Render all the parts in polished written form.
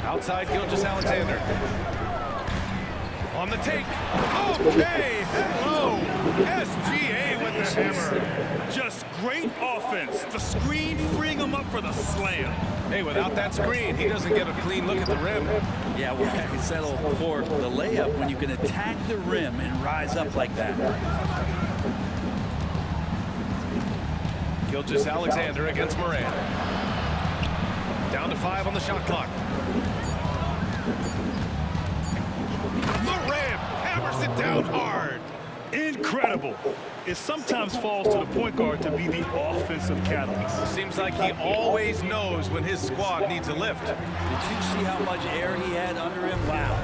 Outside Gilgeous-Alexander. On the take. Okay, hello. SGA with the hammer. Just great offense. The screen freeing him up for the slam. Hey, without that screen, he doesn't get a clean look at the rim. Yeah, well, I can settle for the layup when you can attack the rim and rise up like that. Gilgeous-Alexander against Morant. Down to 5 on the shot clock. Morant hammers it down hard. Incredible. It sometimes falls to the point guard to be the offensive catalyst. Seems like he always knows when his squad needs a lift. Did you see how much air he had under him? Wow.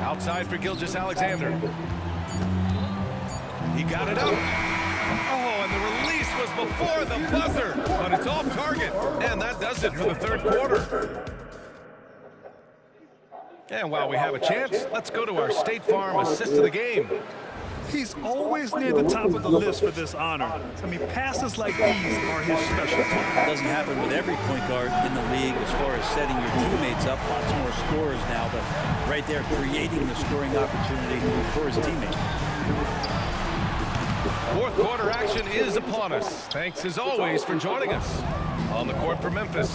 Outside for Gilgeous-Alexander. He got it up. Oh, and the release was before the buzzer, but it's off target. And that does it for the third quarter. And while we have a chance, let's go to our State Farm assist of the game. He's always near the top of the list for this honor. I mean, passes like these are his specialty. It doesn't happen with every point guard in the league as far as setting your teammates up. Lots more scorers now, but right there creating the scoring opportunity for his teammates. Fourth quarter action is upon us. Thanks as always for joining us. On the court for Memphis,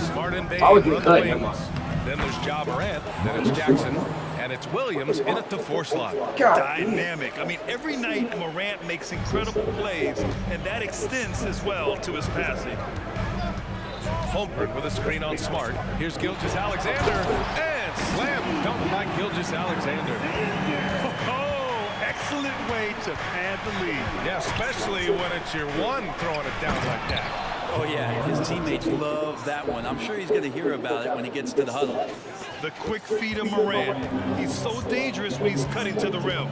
Smart and Bane run the wings. Then there's Ja Morant, then it's Jackson, and it's Williams in at the 4 slot. Dynamic. I mean, every night Morant makes incredible plays, and that extends as well to his passing. Holmgren with a screen on Smart. Here's Gilgeous-Alexander, and slam dunk by Gilgeous-Alexander. Oh, excellent way to pad the lead. Yeah, especially when it's your one throwing it down like that. Oh, yeah, his teammates love that one. I'm sure he's going to hear about it when he gets to the huddle. The quick feed of Morant. He's so dangerous when he's cutting to the rim.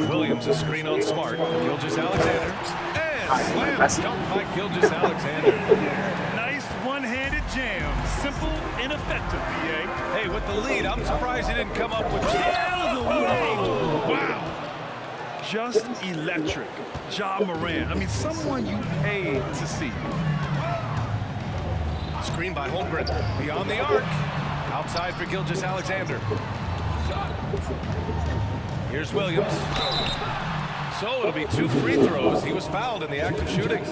Williams, a screen on Smart. Gilgeous-Alexander, and slam dunk by Gilgeous-Alexander. Nice one-handed jam. Simple and effective, BA. Hey, with the lead, I'm surprised he didn't come up with wow. Just electric. Ja Morant. I mean, someone you pay to see. Screen by Holmgren. Beyond the arc. Outside for Gilgeous-Alexander. Here's Williams. So it'll be 2 free throws. He was fouled in the act of shooting.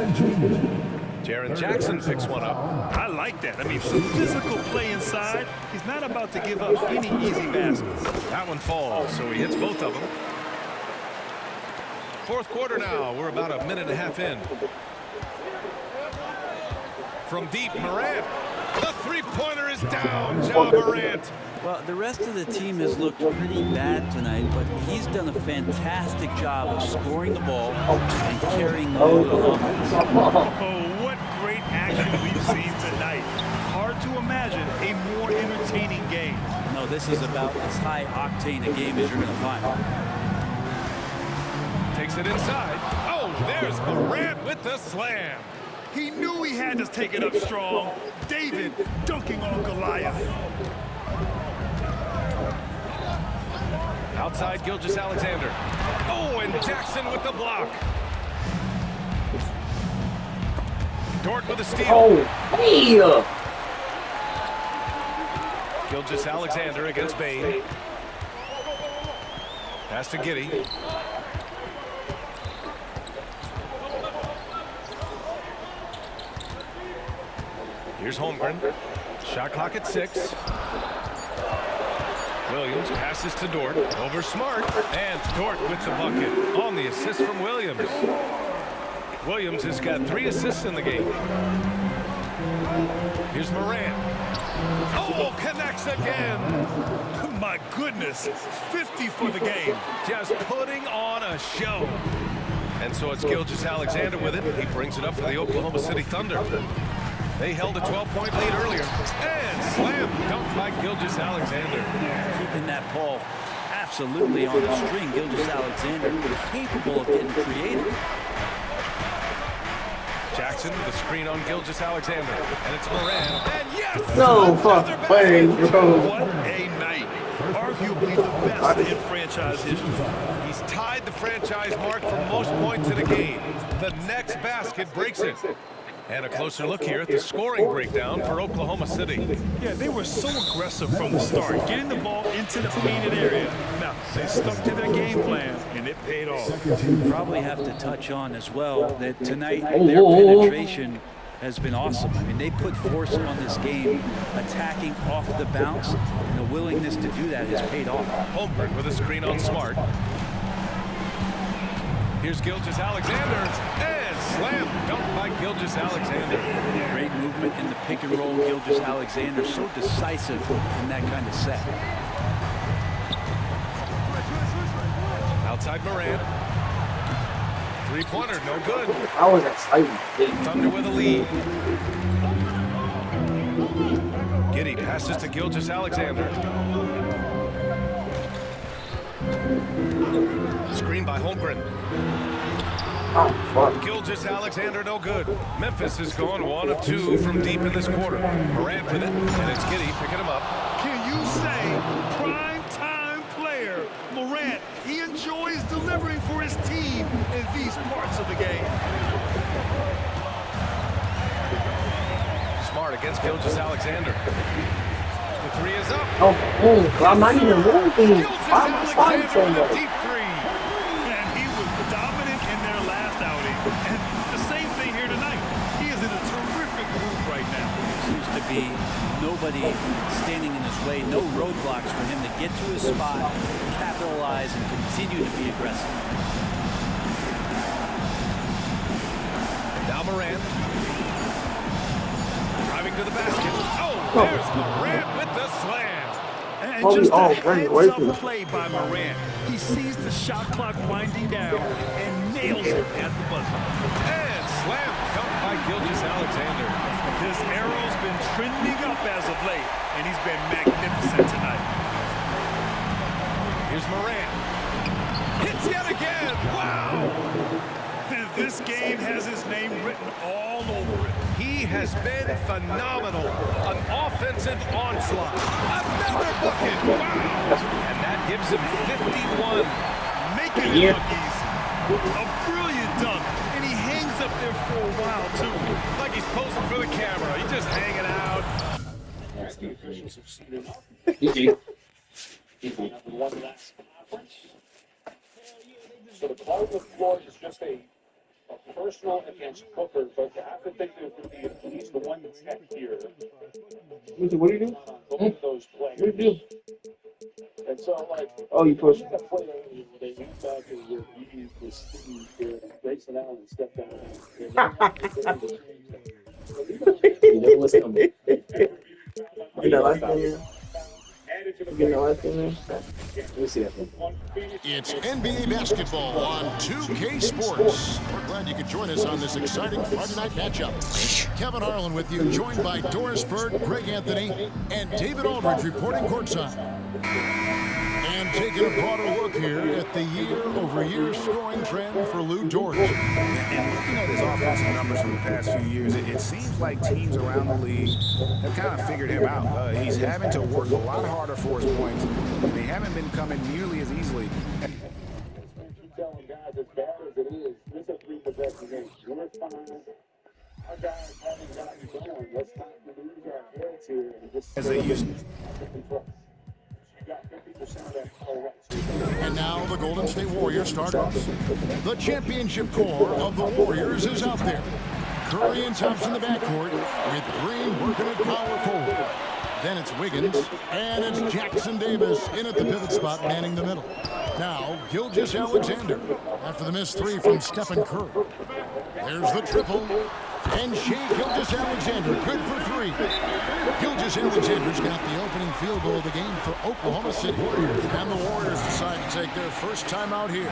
Jaren Jackson picks one up. I like that. I mean, some physical play inside. He's not about to give up any easy baskets. That one falls, so he hits both of them. Fourth quarter now. We're about a minute and a half in. From deep, Morant. The three-pointer is down. Ja Morant. Well, the rest of the team has looked pretty bad tonight, but he's done a fantastic job of scoring the ball and carrying the offense. Oh, what great action we've seen tonight. Hard to imagine a more entertaining game. No, this is about as high-octane a game as you're going to find. Takes it inside. Oh, there's Morant with the slam. He knew he had to take it up strong. David dunking on Goliath. Outside Gilgeous-Alexander. Oh, and Jackson with the block. Dort with a steal. Oh, hey! Gilgeous-Alexander against Bane. Pass to Giddey. Here's Holmgren. Shot clock at 6. Williams passes to Dort. Over Smart. And Dort with the bucket on the assist from Williams. Williams has got 3 assists in the game. Here's Morant. Oh, connects again. My goodness, 50 for the game. Just putting on a show. And so it's Gilgeous-Alexander with it. He brings it up for the Oklahoma City Thunder. They held a 12-point lead earlier. And slam dunk by Gilgeous-Alexander. Keeping that ball absolutely on the string. Gilgeous-Alexander capable of getting creative. Jackson with a screen on Gilgeous-Alexander. And it's Morant. And yes! No fuck way, bro. What a night. Arguably the best in franchise history. He's tied the franchise mark for most points in a game. The next basket breaks it. And a closer look here at the scoring breakdown for Oklahoma City. Yeah, they were so aggressive from the start, getting the ball into the painted area. Now, they stuck to their game plan, and it paid off. Probably have to touch on as well that tonight their penetration has been awesome. I mean, they put force on this game, attacking off the bounce, and the willingness to do that has paid off. Holmgren with a screen on Smart. Here's Gilgeous-Alexander, and slam dunk by Gilgeous-Alexander. Great movement in the pick and roll. Gilgeous-Alexander so decisive in that kind of set. Outside Morant. Three-pointer, no good. I was excited. Thunder with a lead. Giddey passes to Gilgeous-Alexander. Screen by Holmgren. Gilgeous-Alexander, no good. Memphis has gone 1 of 2 from deep in this quarter. Morant with it, and it's Giddey picking him up. Can you say prime-time player Morant? He enjoys delivering for his team in these parts of the game. Smart against Gilgeous-Alexander. The three is up. I'm not even moving. Why am I spotting so Gilgeous-Alexander with a much? deep three. And he was dominant in their last outing. And the same thing here tonight. He is in a terrific groove right now. Seems to be nobody standing in his way, no roadblocks for him to get to his spot, capitalize, and continue to be aggressive. Now Morant. Driving to the basket. Oh, there's Morant with the slam. And Oh, just a running away from heads-up it. play by Morant. He sees the shot clock winding down and nails it at the buzzer. And slam dunk by Gilgeous-Alexander. His arrow's been trending up as of late, and he's been magnificent tonight. Here's Morant. Hits yet again. Wow. This game has his name written all over it. He has been phenomenal. An offensive onslaught. Another bucket. Wow. And that gives him 51. Making it look easy. A brilliant dunk, and he hangs up there for a while, too. Like he's posing for the camera. He's just hanging out. GG. So the call with Floyd is just a personal against Booker, but you have to think there's going to be at least the one that's next year. What do you do? Both of those players. What do you do? And so, like, Oh, you push. the player, they went back and were used this thing here, Grayson Allen stepped down. You know what's coming. You know what's coming. You know what's coming. Let me see that one. It's NBA basketball on 2K Sports. We're glad you could join us on this exciting Friday night matchup. Kevin Harlan with you, joined by Doris Burke, Greg Anthony, and David Aldridge reporting courtside. And taking a broader look here at the year-over-year scoring trend for Lou Dort. And looking at his offensive numbers from the past few years, it seems like teams around the league have kind of figured him out. He's having to work a lot harder for his points, and they haven't been coming nearly as easily. Keep telling guys as bad as it is, this is a three-possession game. We're fine. Our guys haven't gotten going. Let's not lose our heads here and just As they used And now the Golden State Warriors starters. The championship core of the Warriors is out there. Curry and Thompson in the backcourt, with Green working at power forward. Then it's Wiggins, and it's Jackson Davis in at the pivot spot, manning the middle. Now, Gilgeous-Alexander, after the missed three from Stephen Curry. There's the triple, and Shai Gilgeous-Alexander, good for three. Gilgeous-Alexander's got the opening field goal of the game for Oklahoma City. And the Warriors decide to take their first time out here.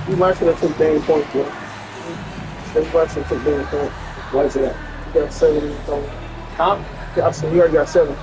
You might should have took Danny Point, bro. Steve Weston took Danny Point. Why is that? You got 7 in the phone. Huh? I said, you already got 7.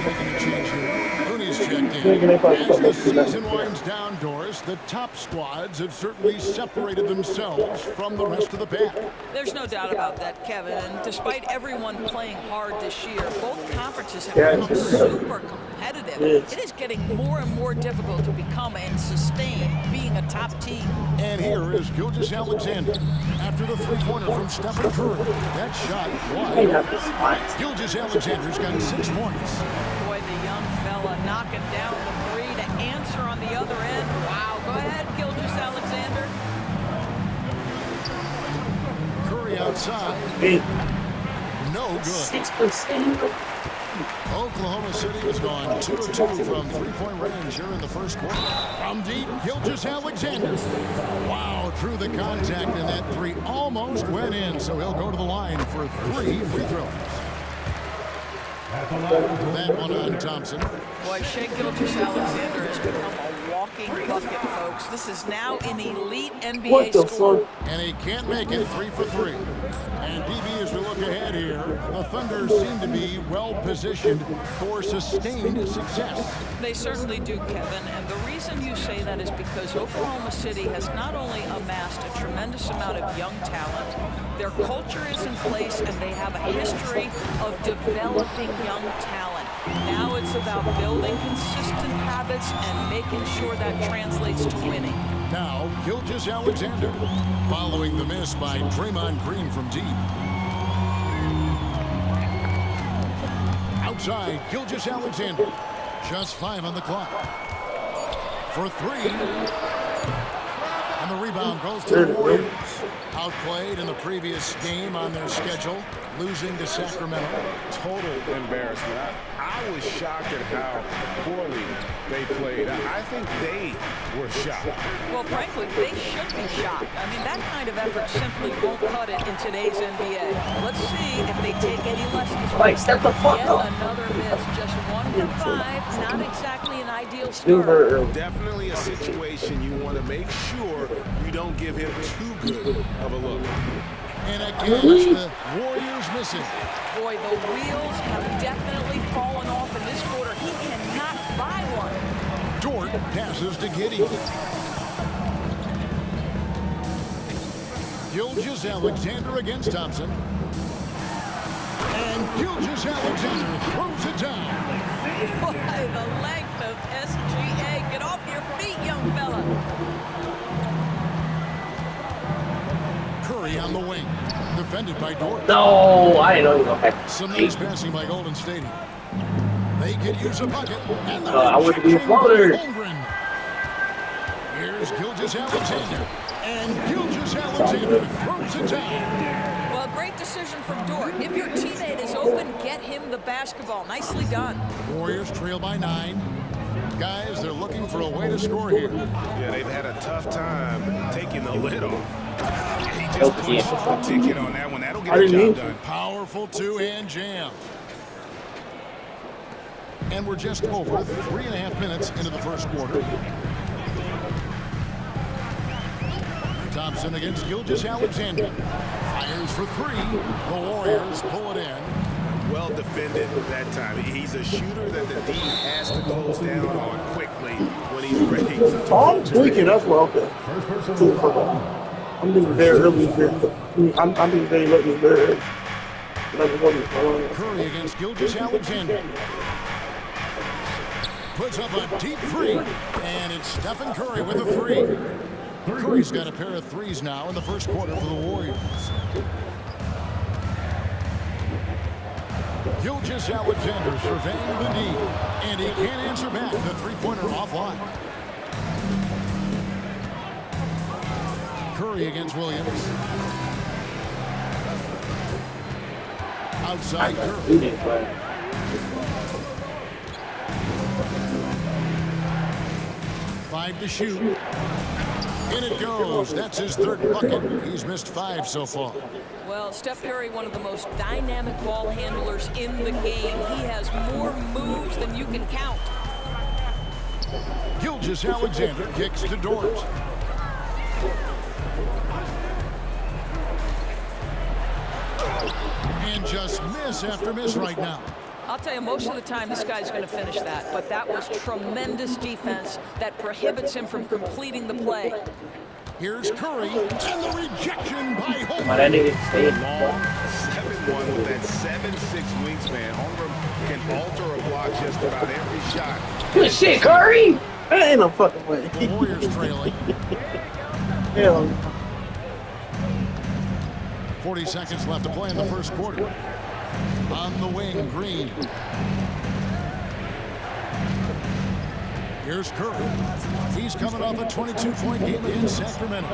making a change here. Looney's checked in. As the season winds down, Doris, the top squads have certainly separated themselves from the rest of the pack. There's no doubt about that, Kevin. And despite everyone playing hard this year, both conferences have become super competitive. It is getting more and more difficult to become and sustain being a top team. And here is Gilgeous-Alexander. After the three-pointer from Stephen Curry. That shot wide. Gilgeous-Alexander's got 6 points. Boy, the young fella knocking down the three to answer on the other end. Wow. Go ahead, Gilgeous-Alexander. Curry outside. No good. 6%. Oklahoma City has gone 2 of 2 from three-point range here in the first quarter. From deep, Gilgeous-Alexander. Wow, through the contact, and that three almost went in, so he'll go to the line for 3 free throws. That one on Thompson. Boy, Shai Gilgeous-Alexander has become a walking bucket, folks. This is now an elite NBA scorer. And he can't make it 3 for 3. And DB, as we look ahead here, the Thunder seem to be well positioned for sustained success. They certainly do, Kevin. And the reason you say that is because Oklahoma City has not only amassed a tremendous amount of young talent, their culture is in place, and they have a history of developing young talent. Now it's about building consistent habits and making sure that translates to winning. Now, Gilgeous-Alexander, following the miss by Draymond Green from deep. Outside, Gilgeous-Alexander, just 5 on the clock. For 3. And the rebound goes to the Warriors. Outplayed in the previous game on their schedule, losing to Sacramento. Total embarrassment. I was shocked at how poorly they played. I think they were shocked. Well, frankly, they should be shocked. I mean, that kind of effort simply won't cut it in today's NBA. Let's see if they take any lessons. Like, step the fuck Yet up. another miss, just 1 for 5. Not exactly an ideal start. Definitely a situation you want to make sure you don't give him too good of a look. And again, the Warriors missing. Boy, the wheels have definitely fallen off in this quarter. He cannot buy one. Dort passes to Giddey. Gilgeous-Alexander against Thompson. And Gilgeous-Alexander throws it down. Boy, the length of SGA. Get off your feet, young fella. Curry on the wing. Defended by Dort. No, I didn't know you were going back. Some nice passing by Golden State. They could use a bucket. And the I would be rejection floater. by Holmgren. Here's Gilgeous-Alexander. And Gilgeous-Alexander throws it down. Well, great decision from Dort. If your teammate is open, get him the basketball. Nicely done. Warriors trail by 9. Guys, they're looking for a way to score here. Yeah, they've had a tough time taking the lid off. He just pushed the ticket on that one. That'll get the job done. Powerful two-hand jam. And we're just over 3.5 minutes into the first quarter. Thompson against Gilgeous-Alexander. Fires for 3. The Warriors pull it in. Well defended that time. He's a shooter that the D has to close down on quickly when he's ready. Oh, I'm tweaking. That's what I'm saying. I'm being very early here. I'm being very late very early. Curry against Gilgeous-Alexander. Puts up a deep 3. And it's Stephen Curry with a 3. Curry's got a pair of 3s now in the first quarter for the Warriors. Gilgeous-Alexander surveying the D, and he can't answer back. The three-pointer offline. Curry against Williams. Outside Curry. 5 to shoot. In it goes. That's his 3rd bucket. He's missed 5 so far. Well, Steph Curry, one of the most dynamic ball handlers in the game. He has more moves than you can count. Gilgeous-Alexander kicks to Dort. And just miss after miss right now. I'll tell you, most of the time this guy's going to finish that, but that was tremendous defense that prohibits him from completing the play. Here's Curry, and the rejection by Holmgren. But I didn't say it. Long 7'1" with that 7'6" wingspan. Holmgren can alter a block just about every shot. Good shit, Curry! That ain't no fucking way. The Warriors trailing. Hell. 40 seconds left to play in the first quarter. On the wing, Green. Here's Curry. He's coming off a 22-point game against Sacramento.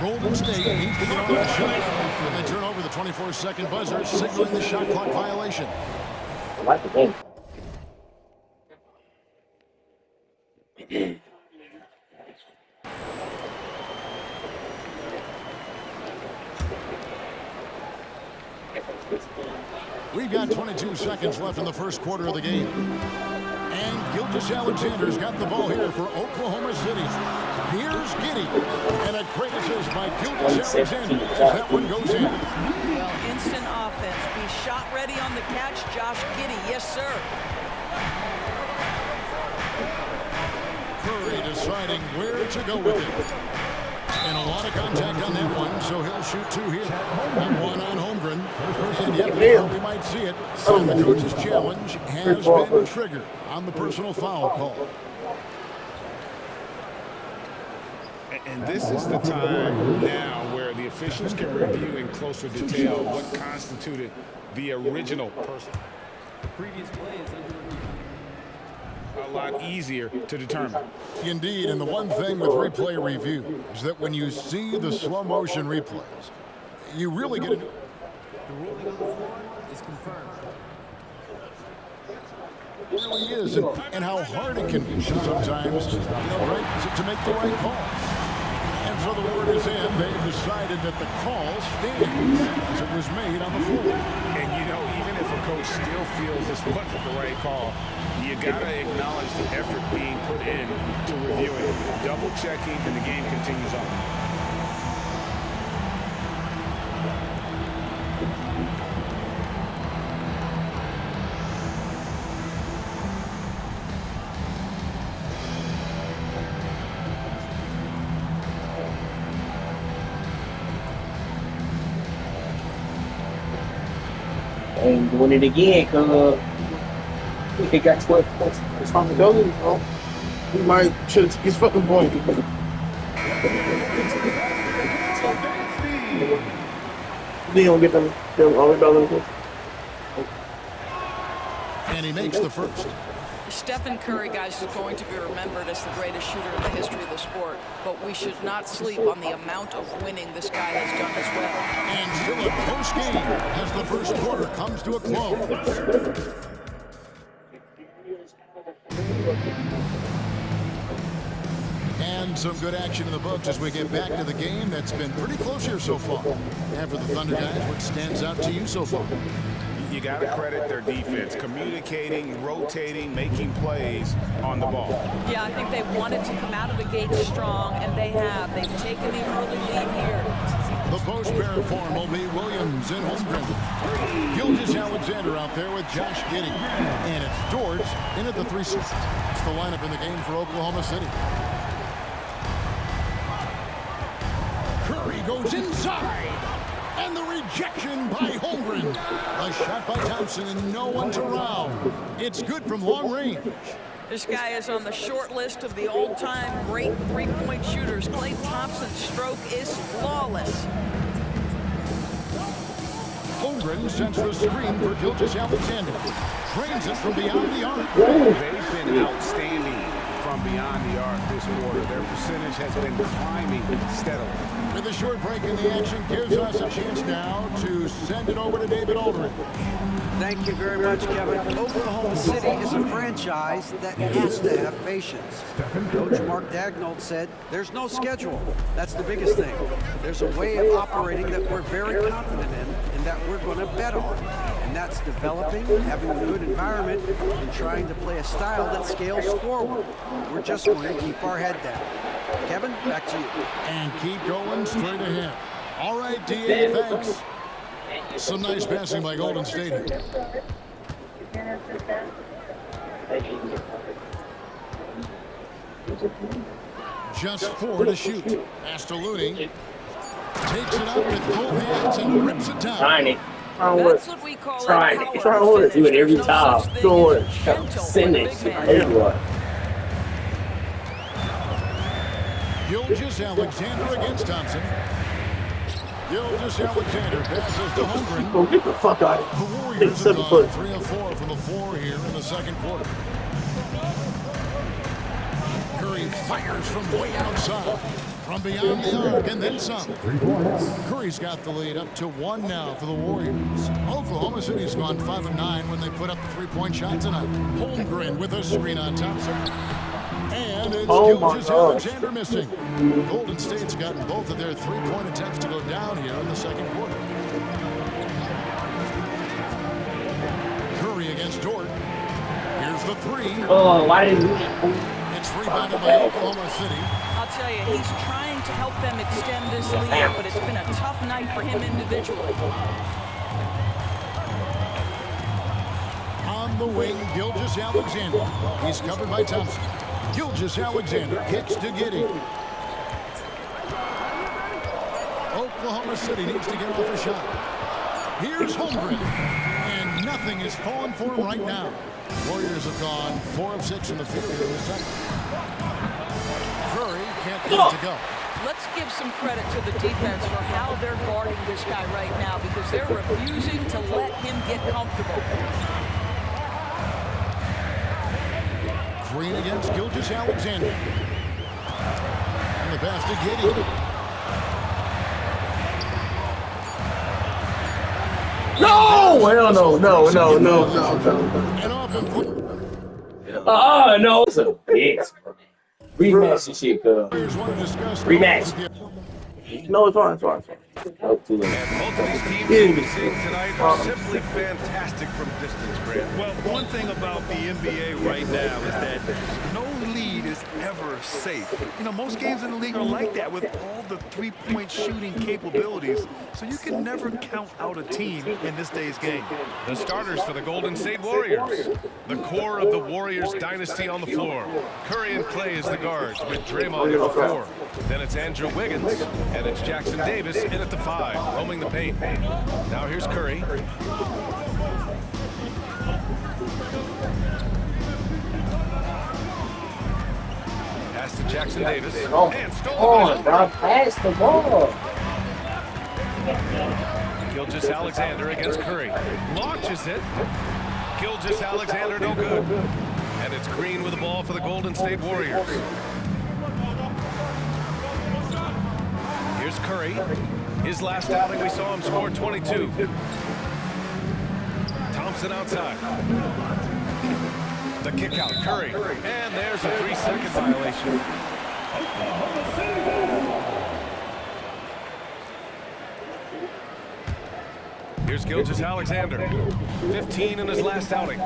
Golden State needs to get on the shot. And they turn over the 24-second buzzer, signaling the shot clock violation. I like the game. We've got 22 seconds left in the first quarter of the game. And Gilgeous-Alexander's got the ball here for Oklahoma City. Here's Giddey. And a great assist by Gilgeous-Alexander as that one goes in. Well, instant offense. Be shot ready on the catch, Josh Giddey. Yes, sir. Curry deciding where to go with it. And a lot of contact on that one, so he'll shoot two here. And one on Holmgren. And yet, we might see it. And the coach's challenge has been triggered on the personal foul call. And this is the time now where the officials can review in closer detail what constituted the original person. The previous play is under review. A lot easier to determine. Indeed, and the one thing with replay review is that when you see the slow motion replays, you really get The ruling on the floor is confirmed. It really is, and how hard it can be sometimes, right, to make the right call. And so the word is in. They've decided that the call stands as it was made on the floor. And even if a coach still feels this wasn't the right call, you gotta acknowledge the effort being put in to reviewing it, double checking, and the game continues on. And doing it again, because he got 12 points. Responsibility, bro. He might should have took his fucking point. They don't get them all the And he makes the first. Stephen Curry, guys, is going to be remembered as the greatest shooter in the history of the sport, but we should not sleep on the amount of winning this guy has done as well. And still a close game as the first quarter comes to a close. And some good action in the books as we get back to the game that's been pretty close here so far. And for the Thunder guys, what stands out to you so far? You got to credit their defense, communicating, rotating, making plays on the ball. Yeah, I think they wanted to come out of the gate strong, and they have. They've taken the early lead here. The post pair form will be Williams and Holmgren. Gilgeous-Alexander out there with Josh Giddey. And it's George in at the 3 6. That's the lineup in the game for Oklahoma City. Curry goes inside. And the rejection by Holmgren. A shot by Thompson and no one to round. It's good from long range. This guy is on the short list of the all-time great three-point shooters. Klay Thompson's stroke is flawless. Holmgren sends the screen for Gilgeous-Alexander. Drains it from beyond the arc. They've been outstanding from beyond the arc this quarter. Their percentage has been climbing steadily. With a short break in the action gives us a chance now to send it over to David Aldridge. Thank you very much, Kevin. Oklahoma City is a franchise that has to have patience. Coach Mark Daigneault said, there's no schedule. That's the biggest thing. There's a way of operating that we're very confident in and that we're going to bet on. And that's developing, having a good environment, and trying to play a style that scales forward. We're just going to keep our head down. Kevin, back to you. And keep going straight ahead. All right, D.A., thanks. Some nice passing by Golden State here. Just 4 to shoot. Pass to Looney. Takes it up with both hands and rips it down. That's what we call trying to do it every time. Doing finish. Gilgeous Alexander against Thompson. Gilgeous Alexander passes to Holmgren. Go get the fuck out. The Warriors have gone 3 of 4 from the floor here in the second quarter. Curry fires from way outside. From beyond the arc and then some. Curry's got the lead up to 1 now for the Warriors. Oklahoma City's gone 5 of 9 when they put up the 3-point shot tonight. Holmgren with a screen on Thompson. And it's Gilgeous Alexander missing. Golden State's gotten both of their 3-point attempts to go down here in the second quarter. Curry against Dort. Here's the 3. Oh, why didn't you? It's rebounded by Oklahoma City. I'll tell you, he's trying to help them extend this lead, but it's been a tough night for him individually. On the wing, Gilgeous Alexander. He's covered by Thompson. Gilgeous Alexander kicks to Giddey. Oklahoma City needs to get off a shot. Here's Holmgren. And nothing is falling for him right now. Warriors have gone 4 of 6 in the field here in the second. Curry can't get it to go. Let's give some credit to the defense for how they're guarding this guy right now because they're refusing to let him get comfortable. Green against Gilgeous Alexander. And the pass to Giddey. No! Hell no. And off and put. No. So, yes. Rematch this shit, cuz. Rematch. No, it's fine. Oh, too late. And both of these teams we've seen tonight are simply fantastic from distance, Grant. Well, one thing about the NBA right now is that no lead is ever safe. You know, most games in the league are like that with all the three-point shooting capabilities, so you can never count out a team in this day's game. The starters for the Golden State Warriors. The core of the Warriors dynasty on the floor. Curry and Clay as the guards with Draymond at the 4. Then it's Andrew Wiggins, and it's Jackson Davis in at the 5, roaming the paint. Now here's Curry. Pass to Jackson Davis. And stolen by pass the ball. Gilgeous Alexander against Curry. Launches it. Gilgeous Alexander no good. And it's Green with the ball for the Golden State Warriors. Here's Curry. His last outing, we saw him score 22. Thompson outside. The kick out, Curry. And there's a 3-second violation. Here's Gilgeous Alexander. 15 in his last outing.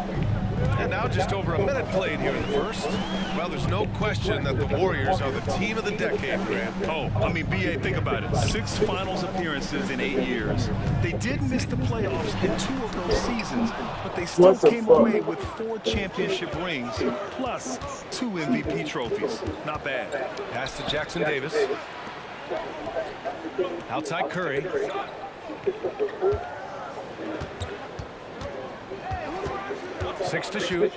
And now just over a minute played here in the first. Well, there's no question that the Warriors are the team of the decade, Grant. Oh, I mean, B.A., think about it. 6 finals appearances in 8 years. They did miss the playoffs in 2 of those seasons, but they still came away with 4 championship rings, plus 2 MVP trophies. Not bad. Pass to Jackson Davis. Outside Curry. Six to shoot.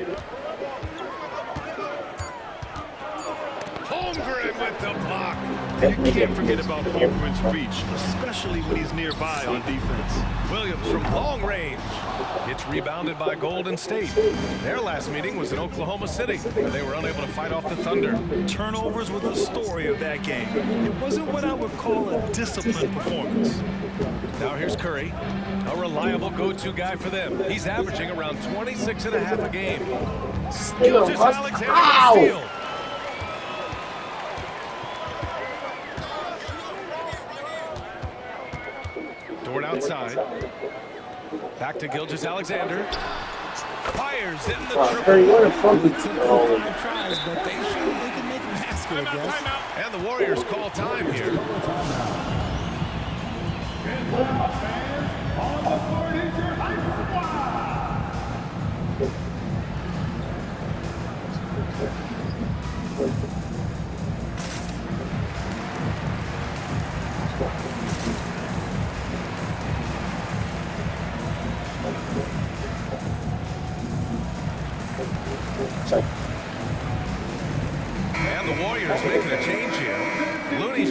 Holmgren with the block. You can't forget about Holmgren's reach, especially when he's nearby on defense. Williams from long range. It's rebounded by Golden State. Their last meeting was in Oklahoma City, where they were unable to fight off the Thunder. Turnovers were the story of that game. It wasn't what I would call a disciplined performance. Now here's Curry, a reliable go-to guy for them. He's averaging around 26.5 a game. Gilgeous Alexander steal. Dort outside. Back to Gilgeous Alexander. Fires in the triple. Tries, but they can make a basket, I guess. And the Warriors call time here.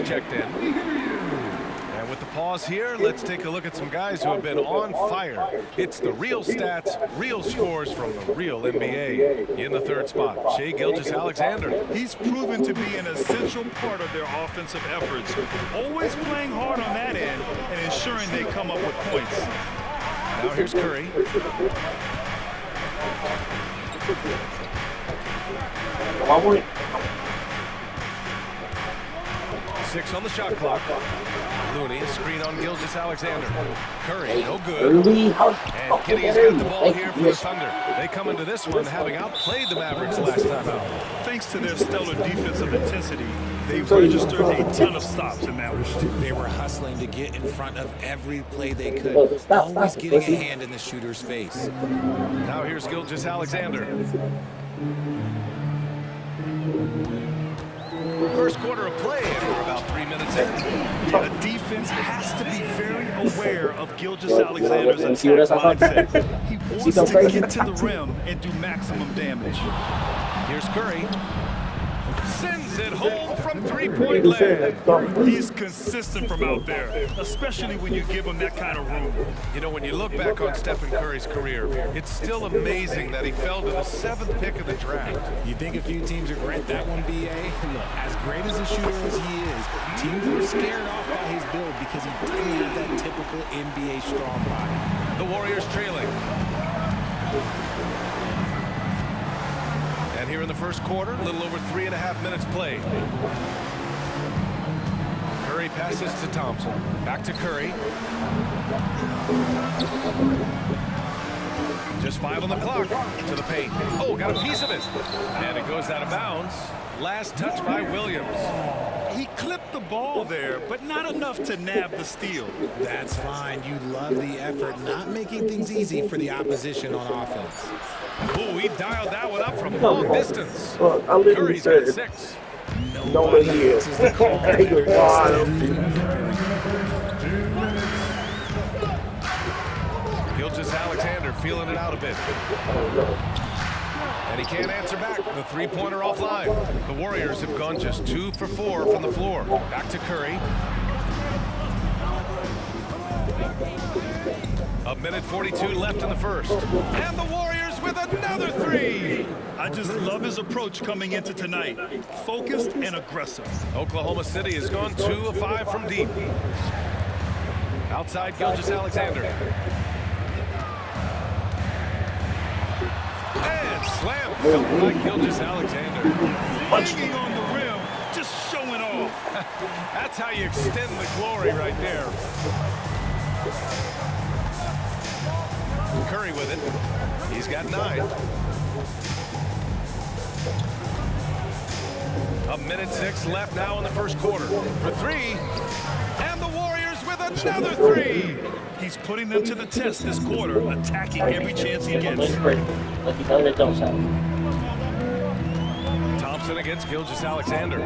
checked in. And with the pause here, let's take a look at some guys who have been on fire. It's the real stats, real scores from the real NBA. In the third spot, Shai Gilgeous-Alexander. He's proven to be an essential part of their offensive efforts, always playing hard on that end and ensuring they come up with points. Now here's Curry. Six on the shot clock. Looney, screen on Gilgeous-Alexander. Curry, no good. And Giddey's got the ball here for the Thunder. They come into this one having outplayed the Mavericks last time out. Thanks to their stellar defensive intensity, they registered a ton of stops in that one. They were hustling to get in front of every play they could, always getting a hand in the shooter's face. Now here's Gilgeous-Alexander. First quarter of play, and we're about 3 minutes in. The defense has to be very aware of Gilgeous-Alexander's attack mindset. He wants to get to the rim and do maximum damage. Here's Curry. Sends it home from three-point land. He's consistent from out there, especially when you give him that kind of room. You know, when you look back on Stephen Curry's career, it's still amazing that he fell to the 7th pick of the draft. You think a few teams regret that one, B.A.? Look, as great as a shooter as he is, teams were scared off by his build because he didn't have that typical NBA strong body. The Warriors trailing. And here in the first quarter, a little over 3.5 minutes played. Curry passes to Thompson. Back to Curry. Just 5 on the clock. To the paint. Oh, got a piece of it. And it goes out of bounds. Last touch by Williams. He clipped the ball there, but not enough to nab the steal. That's fine. You love the effort, not making things easy for the opposition on offense. Ooh, he dialed that one up from long distance. Curry's got 6. Nobody is. Gilgeous-Alexander feeling it out a bit. And he can't answer back. The three-pointer offline. The Warriors have gone just 2 for 4 from the floor. Back to Curry. A minute 42 left in the first. And the Warriors with another 3. I just love his approach coming into tonight. Focused and aggressive. Oklahoma City has gone 2 of 5 from deep. Outside Gilgeous-Alexander. And slam by Gilgeous-Alexander. Hanging on the rim, just showing off. That's how you extend the glory right there. Curry with it. He's got 9. A minute 6 left now in the first quarter. For 3. And the Warriors with another 3. He's putting them to the test this quarter, attacking every chance he gets. Thompson against Gilgeous-Alexander.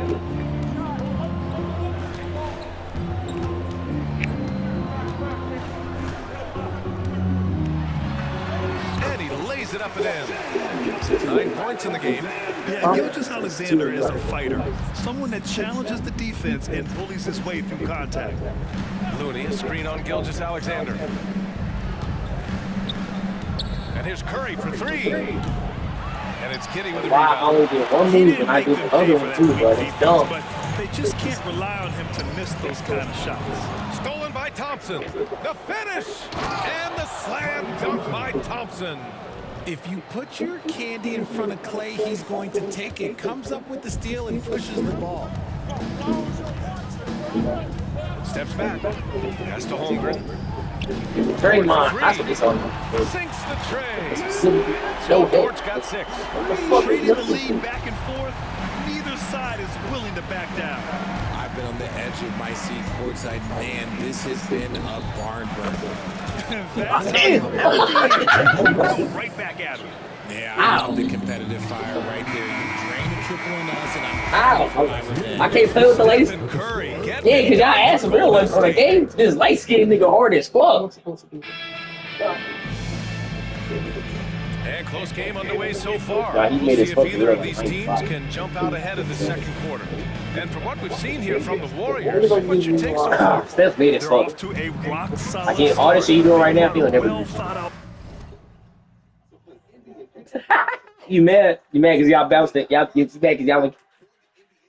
And he lays it up and in. 9 points in the game. Yeah, Gilgeous-Alexander is a fighter. Someone that challenges the defense and bullies his way through contact. Looney, a screen on Gilgeous-Alexander. And here's Curry for 3. And it's Giddey with a rebound. I only did one move and I did the other one too, but it's dumb. But they just can't rely on him to miss those kind of shots. Stolen by Thompson. The finish. And the slam dunk by Thompson. If you put your candy in front of Clay, he's going to take it. Comes up with the steal and pushes the ball. Steps back. Pass to Holmgren. Draymond, that's what it's on. Sinks the tray. So George got 6. Trading the lead back and forth, neither side is willing to back down. I've been on the edge of my seat courtside. Man, this has been a barn burner. That's how you go right back at him. Yeah, I love the competitive fire right there. You drain a triple on us, and I'm for my revenge. I can't play with the ladies. Curry, Yeah, because y'all asked him earlier for the game. This light skinned nigga hard as fuck. And close game underway so far. Nah, he We'll made see his if fucking either of real these like teams five. can jump out ahead of the second quarter. And from what we've seen here from the Warriors, what's your take so far? Steph made it They're slow. off to a rock solid I get all this shit you doing right now, I feel like well thought out. You mad? You mad because y'all bounced it? Y'all mad because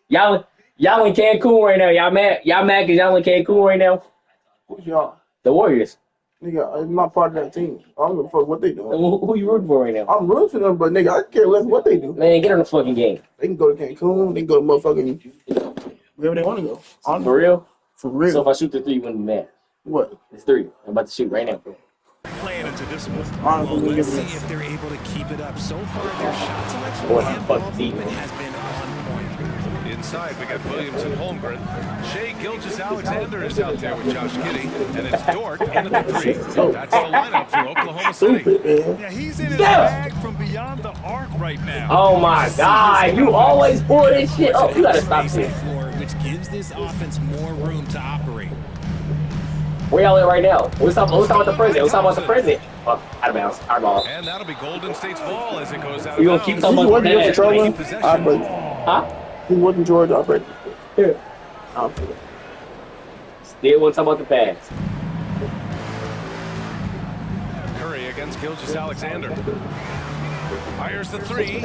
y'all in Cancun right now? Y'all mad? Y'all mad because y'all in Cancun right now? Who's y'all? The Warriors. Nigga, I'm not part of that team. I don't give a fuck what they doing. Who you rooting for right now? I'm rooting for them, but nigga, I care less what they do. Man, get on the fucking game. They can go to Cancun. They can go to motherfucking wherever they want to go. For real? For real. So if I shoot the three, you wouldn't be mad. What? It's three. I'm about to shoot right now, bro. Playing into this one. Well, let's see if they're able to keep it up. So far, their shot selection Boy, and fuck ball deep. movement has been on point. Inside, we got Williams and Holmgren. Shea Gilgeous-Alexander is out there with Josh Giddey, and it's Dort in at the three. That's the lineup for Oklahoma City. Yeah, he's in his bag from beyond the arc right now. Oh my God! You always pull this shit. Oh, you gotta stop Space this. the floor, which gives this offense more room to operate. Where y'all at right now? Let's talk about the president. Let's talk about the president. Oh, out of bounds. Out of ball. And that'll be Golden State's ball as it goes out We of gonna keep bounds. talking about He wasn't that. Georgia Possession. I break. Huh? He wasn't Georgia. I break. Yeah. I'll break. Still want to talk about the pass. Curry against Gilgeous-Alexander. Fires the three.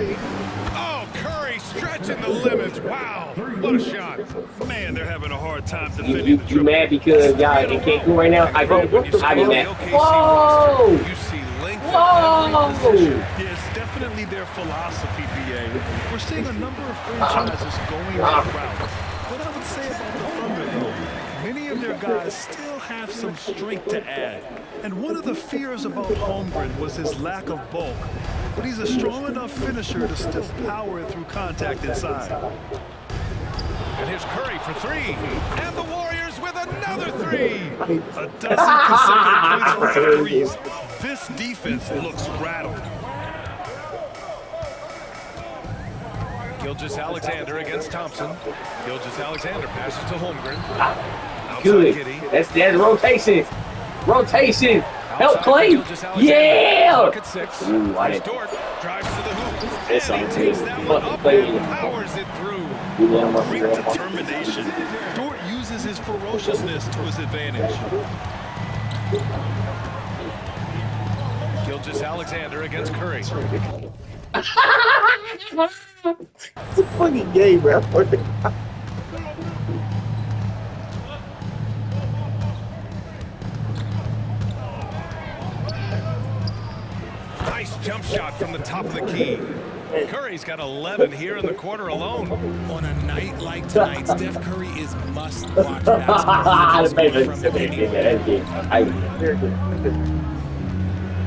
Oh, Curry stretching the limits. Wow, what a shot. Man, they're having a hard time You, defending you, the you triple. mad because y'all in Cancun right now? I When you be score mad. the OKC Whoa! roster, you see length at every position. Yeah, it's definitely their philosophy, BA. We're seeing a number of franchises going that route. What I would say about the Thunder, though, many of their guys still have some strength to add. And one of the fears about Holmgren was his lack of bulk. But he's a strong enough finisher to still power it through contact inside. And here's Curry for three. And the Warriors with another three. A dozen consecutive points for threes. This defense looks rattled. Gilgeous-Alexander against Thompson. Gilgeous-Alexander passes to Holmgren. Outside Good. Giddey. That's rotation. Rotation. Help Outside Clay. Gilgeous-Alexander. Yeah. Look at six. Ooh, I Here's didn't. Dort. Drives to the hoop. That's And he all takes good. that one Fucking up play. and powers it through. Great determination. Dort uses his ferociousness to his advantage. Gilgeous-Alexander against Curry. It's a fucking game, bro. Nice jump shot from the top of the key. Curry's got 11 here in the quarter alone. On a night like tonight, Steph Curry is must-watch basketball. He can score from anywhere.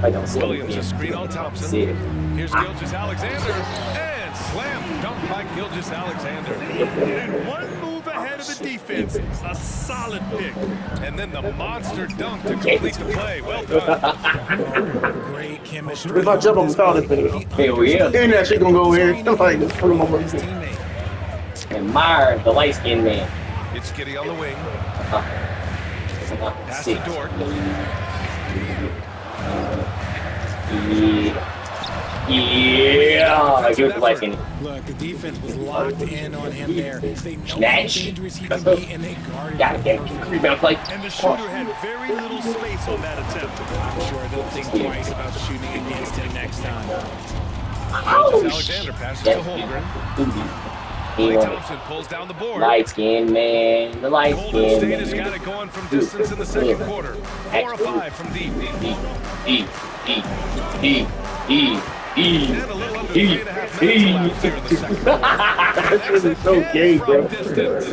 I don't see Williams a it. screen on Thompson. See it. Here's Gilgeous-Alexander. And slam dunk by Gilgeous-Alexander. And one move ahead of the defense. A solid pick. And then the monster dunk to complete the play. Well done. Great chemistry. If I jump on the foul, this nigga. Hell yeah. And that shit gonna go in. I'm like, this fucking His motherfucker. teammate. And Meyer, the light-skinned man. It's Giddey on the wing. Pass See. to Dort. Yeah. Give it the light-skinned. Look, the defense was locked in on him there. They know how Snatch. dangerous he can be, and they guarded Got him it. perfectly. Rebound play. And the shooter had very little space on that attempt. I'm sure they'll think twice about shooting against him next time. Gilgeous-Alexander passes to Holmgren. Klay Thompson pulls down the board. Light-skinned man. The Golden light-skinned State has got man. it going from distance in the second quarter. 4 of 5 from deep. And a little under 3.5 minutes elapsed here in the second quarter. That shit is so gay, bro. From distance.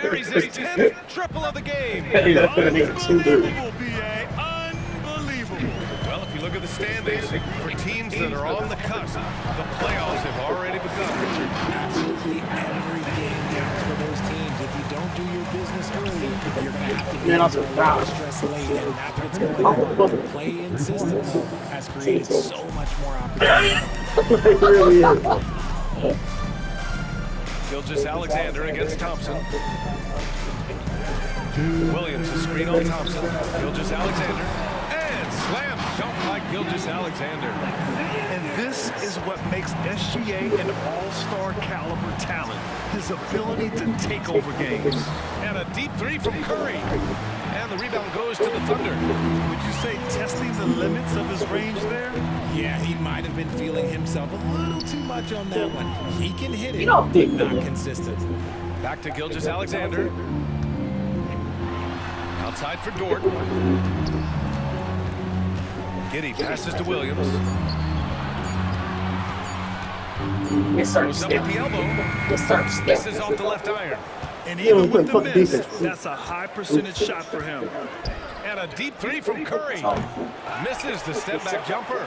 Buries his 10th triple of the game. Unbelievable, BA. Unbelievable. Well, if you look at the standings, for teams that are on the cusp, the playoffs have already begun, Richard. Absolutely every game counts for those teams. If you don't do your business early, you're going to have to Man, deal I'm with proud. a lot of stress late, and that's what's going on. Play and systems has created so much more opportunity. It really is. Gilgeous-Alexander against Thompson. Williams a screen on Thompson. Gilgeous-Alexander. And slam dunk by Gilgeous-Alexander. And this is what makes SGA an all-star caliber talent. His ability to take over games. And a deep three from Curry. And the rebound goes to the Thunder. Would you say testing the limits of his range there? Yeah, he might have been feeling himself a little too much on that one. He can hit it, don't but think not that. consistent. Back to Gilgeous-Alexander. Outside for Dort. Giddey passes to Williams. Goes up with the elbow. Misses off the left iron. And even with the miss, that's a high percentage shot for him. And a deep three from Curry. Misses the step-back jumper.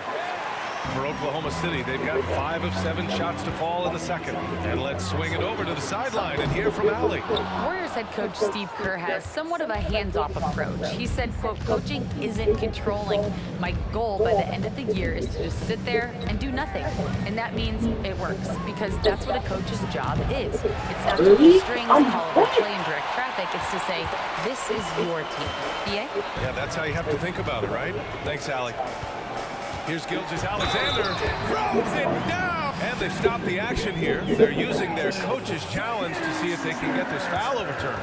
For Oklahoma City, they've got 5 of 7 shots to fall in the second. And let's swing it over to the sideline and hear from Allie. Warriors head coach Steve Kerr has somewhat of a hands-off approach. He said, quote, coaching isn't controlling. My goal by the end of the year is to just sit there and do nothing. And that means it works because that's what a coach's job is. It's not to pull strings, call it a play in direct traffic. It's to say, this is your team. BA? Yeah, that's how you have to think about it, right? Thanks, Allie. Here's Gilgeous-Alexander, throws it down! And they've stopped the action here. They're using their coach's challenge to see if they can get this foul overturned.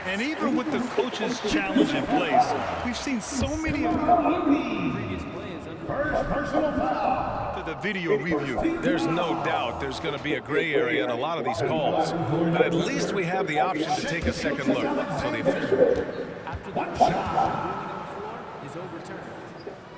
And even with the coach's challenge in place, we've seen so many of previous plays under the video review. There's no doubt there's going to be a gray area in a lot of these calls. But at least we have the option to take a second look. So the official... After that shot, is overturned.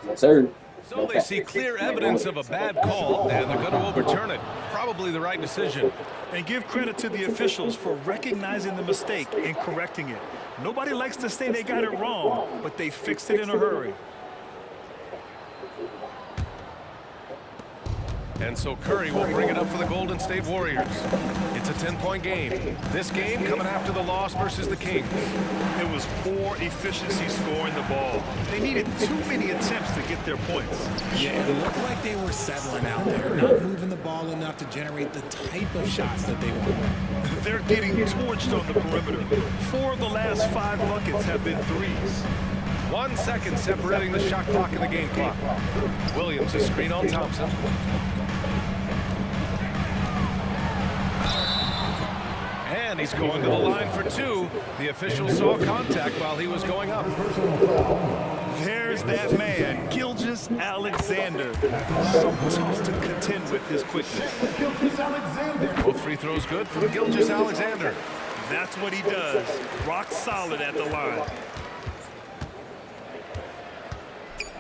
Yes, sir. So they see clear evidence of a bad call, and they're going to overturn it. Probably the right decision. And give credit to the officials for recognizing the mistake and correcting it. Nobody likes to say they got it wrong, but they fixed it in a hurry. And so Curry will bring it up for the Golden State Warriors. It's a 10-point game. This game coming after the loss versus the Kings. It was poor efficiency scoring the ball. They needed too many attempts to get their points. Yeah, it looked like they were settling out there, not moving the ball enough to generate the type of shots that they want. They're getting torched on the perimeter. 4 of the last 5 buckets have been threes. 1 second separating the shot clock and the game clock. Williams is screen on Thompson. And he's going to the line for 2. The official saw contact while he was going up. There's that man, Gilgeous-Alexander. So tough to contend with his quickness. Both free throws good for Gilgeous-Alexander. That's what he does. Rock solid at the line.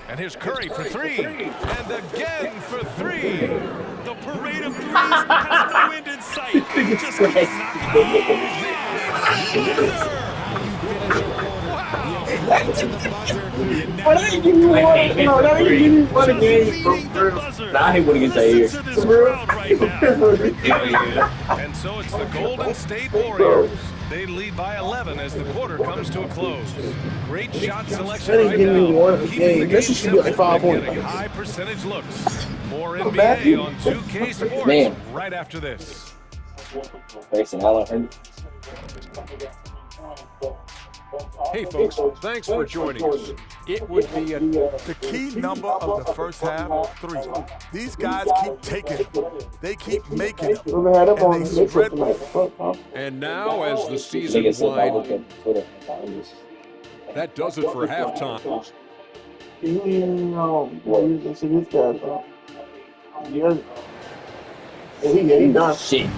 And here's Curry for 3. And again for 3. The parade of threes has no end in sight. It just keeps And so it's the Golden State Warriors. They lead by 11 as the quarter comes to a close. Great shot selection right now. Keeping the game simple and getting high percentage looks. More NBA on 2K Sports right after this. Hey folks, thanks for joining us. It would be the key number of the first half, 3. These guys keep taking it. They keep making it. And they spread. And now as the season winds, that does it for halftime. Shit.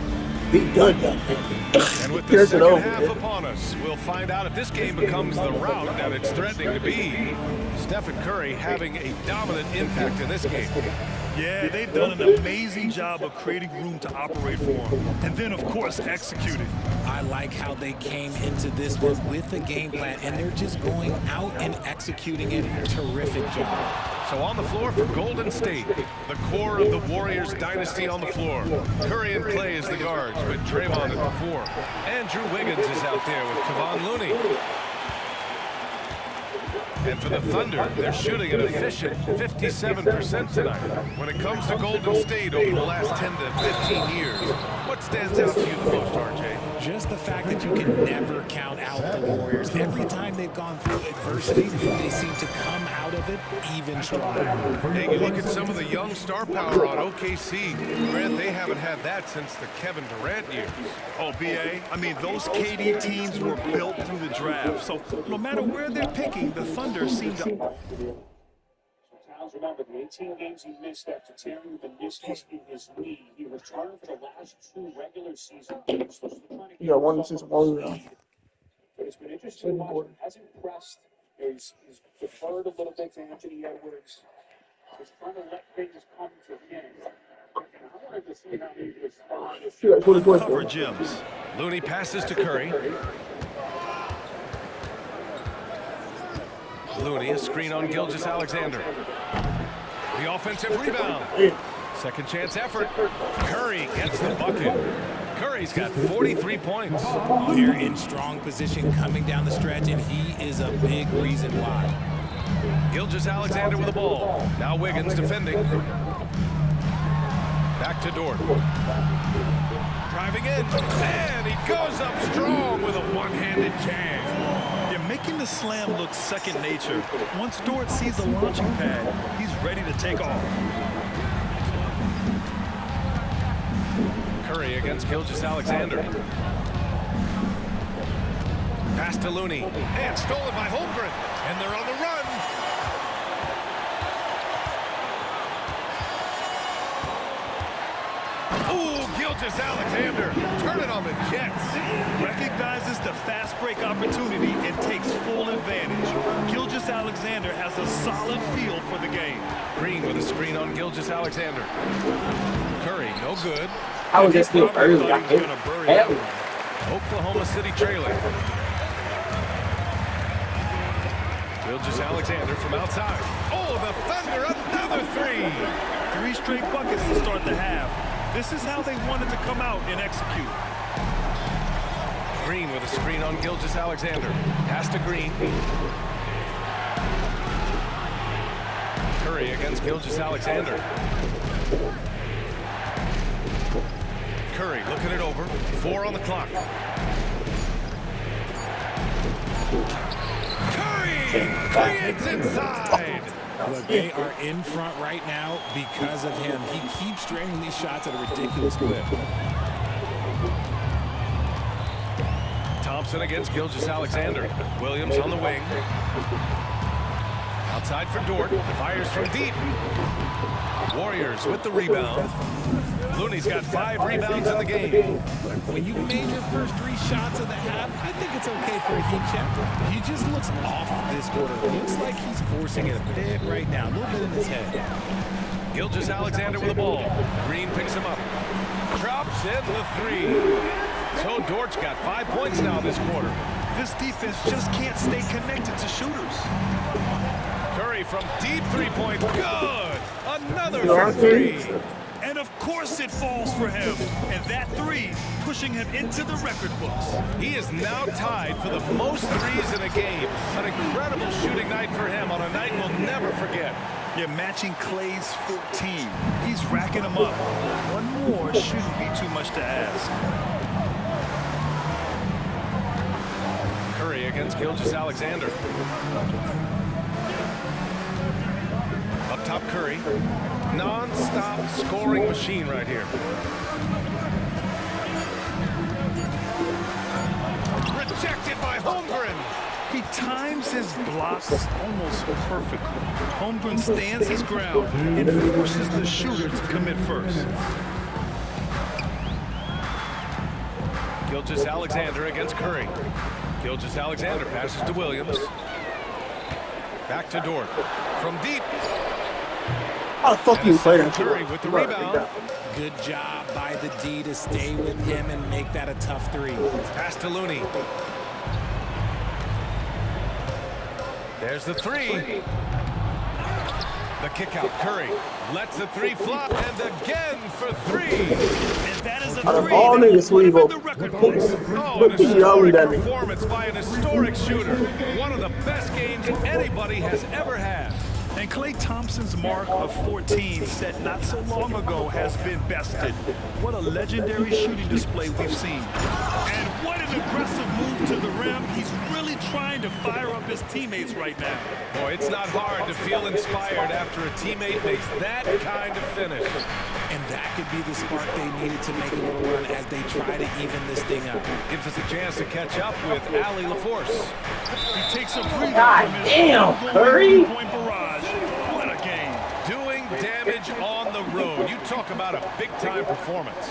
And with the second half upon us, we'll find out if this game becomes the rout that it's threatening to be. Stephen Curry having a dominant impact in this game. Yeah, they've done an amazing job of creating room to operate for him. And then, of course, executing. I like how they came into this one with a game plan, and they're just going out and executing it. Terrific job. So on the floor for Golden State, the core of the Warriors dynasty on the floor. Curry and Clay as the guards, with Draymond at the 4. Andrew Wiggins is out there with Kevon Looney. And for the Thunder, they're shooting an efficient 57% tonight. When it comes to Golden State over the last 10 to 15 years, What stands out to you the most, RJ? Just the fact that you can never count out the Warriors. Every time they've gone through adversity, they seem to come out of it even stronger. Hey, you look at some of the young star power on OKC. Grant, they haven't had that since the Kevin Durant years. Oh, BA, I mean, those KD teams were built through the draft. So no matter where they're picking, the Thunder seem to... Towns, remember, the 18 games he missed after tearing the meniscus in his knee. He returned for the last 2 regular season games. So still trying to get 1 since 1 now. But it's been interesting to watch. Has impressed. He's deferred a little bit to Anthony Edwards. He's trying to let things come to him. And I wanted to see how he responds. Cover gems. Looney passes to Curry. Looney, a screen on Gilgeous-Alexander. The offensive rebound. Second chance effort. Curry gets the bucket. Curry's got 43 points. They're in strong position coming down the stretch, and he is a big reason why. Gilgeous-Alexander with the ball. Now Wiggins defending. Back to Dort. Driving in, and he goes up strong with a one-handed jam. You're making the slam look second nature. Once Dort sees the launching pad, he's ready to take off. Curry against Gilgeous-Alexander. Pass to Looney, and stolen by Holmgren, and they're on the run. Ooh, Gilgeous-Alexander, turn it on the Jets. Recognizes the fast break opportunity and takes full advantage. Gilgeous-Alexander has a solid feel for the game. Green with a screen on Gilgeous-Alexander. Curry, no good. I was just too early. I hate it. Oklahoma City trailing. Gilgeous-Alexander from outside. Oh, the Thunder, another 3. 3 straight buckets to start the half. This is how they wanted to come out and execute. Green with a screen on Gilgeous-Alexander. Pass to Green. Curry against Gilgeous-Alexander. Curry looking it over. 4 on the clock. Curry creates inside. Look, they are in front right now because of him. He keeps draining these shots at a ridiculous clip. Thompson against Gilgeous-Alexander. Williams on the wing. Outside for Dort. Fires from deep. Warriors with the rebound. Looney's got 5 rebounds in the game. When you made your first 3 shots of the half, I think it's okay for a heat check. He just looks off this quarter. Looks like he's forcing it a bit right now, a little bit in his head. Gilgeous-Alexander with the ball. Green picks him up. Drops in the 3. So Dort's got 5 points now this quarter. This defense just can't stay connected to shooters. Curry from deep 3-point. Good. Another for 3. And of course it falls for him. And that 3 pushing him into the record books. He is now tied for the most 3s in a game. An incredible shooting night for him on a night we'll never forget. You're matching Clay's 14. He's racking them up. One more shouldn't be too much to ask. Curry against Gilgeous-Alexander. Up top, Curry. Non-stop scoring machine right here. Rejected by Holmgren. He times his blocks almost perfectly. Holmgren stands his ground and forces the shooter to commit first. Gilgeous-Alexander against Curry. Gilgeous-Alexander passes to Williams. Back to Dort. From deep. How the fuck you play that? Curry with the rebound. Good job by the D to stay with him and make that a tough 3. Pass to Looney. There's the 3. The kick out. Curry lets the 3 fly. And again for 3. And that is a 3. All niggas sweep up. Oh, an historic performance by an historic shooter. One of the best games anybody has ever had. And Klay Thompson's mark of 14 set not so long ago has been bested. What a legendary shooting display we've seen. And what an aggressive move to the rim. He's really trying to fire up his teammates right now. Boy, it's not hard to feel inspired after a teammate makes that kind of finish. And that could be the spark they needed to make a little run as they try to even this thing up. Gives us a chance to catch up with Allie LaForce. He takes a breather God from his damn, Curry. point barrage. What a game. Doing damage on the road. You talk about a big-time performance.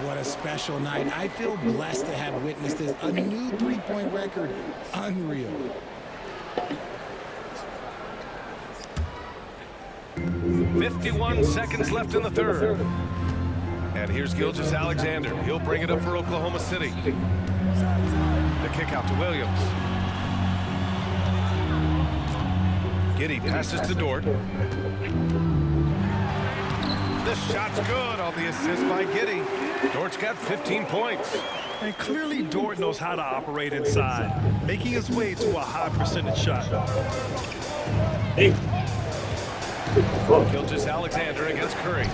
What a special night. I feel blessed to have witnessed this. A new three-point record. Unreal. .51 seconds left in the third. And here's Gilgeous-Alexander. He'll bring it up for Oklahoma City. The kick out to Williams. Giddey passes to Dort. The shot's good on the assist by Giddey. Dort's got 15 points. And clearly Dort knows how to operate inside, making his way to a high percentage shot. Hey. Gilgeous-Alexander against Curry.